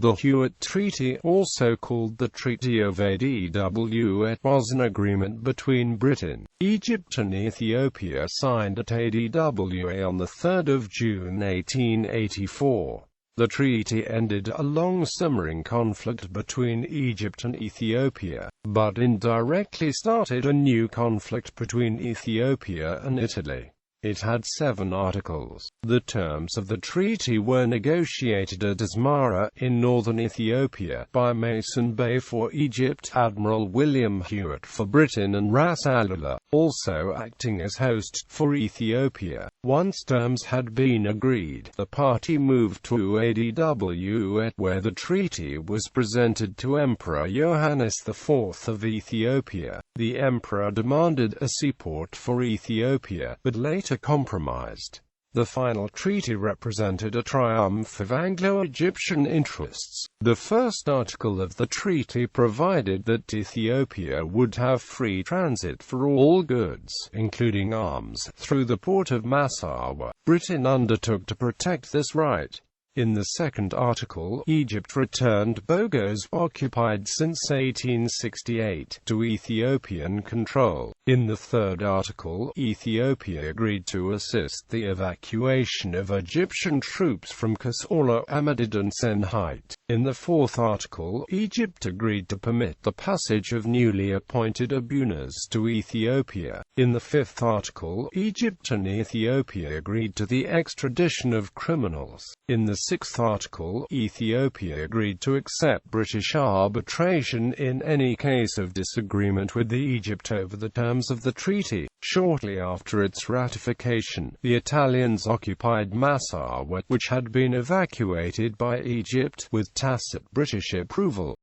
The Hewett Treaty, also called the Treaty of Adwa, was an agreement between Britain, Egypt and Ethiopia signed at Adwa on 3 June 1884. The treaty ended a long-simmering conflict between Egypt and Ethiopia, but indirectly started a new conflict between Ethiopia and Italy. It had 7 articles. The terms of the treaty were negotiated at Asmara, in northern Ethiopia, by Mason Bey for Egypt, Admiral William Hewett for Britain and Ras Alula, also acting as host for Ethiopia. Once terms had been agreed, the party moved to Adwa, where the treaty was presented to Emperor Yohannes IV of Ethiopia. The emperor demanded a seaport for Ethiopia, but later compromised. The final treaty represented a triumph of Anglo-Egyptian interests. The first article of the treaty provided that Ethiopia would have free transit for all goods, including arms, through the port of Massawa. Britain undertook to protect this right. In the second article, Egypt returned Bogos, occupied since 1868, to Ethiopian control. In the third article, Ethiopia agreed to assist the evacuation of Egyptian troops from Kassala, Amadid and Senhite. In the fourth article, Egypt agreed to permit the passage of newly appointed tribunas to Ethiopia. In the fifth article, Egypt and Ethiopia agreed to the extradition of criminals. In the sixth article, Ethiopia agreed to accept British arbitration in any case of disagreement with Egypt over the terms of the treaty. Shortly after its ratification, the Italians occupied Massawa, which had been evacuated by Egypt, with tacit British approval.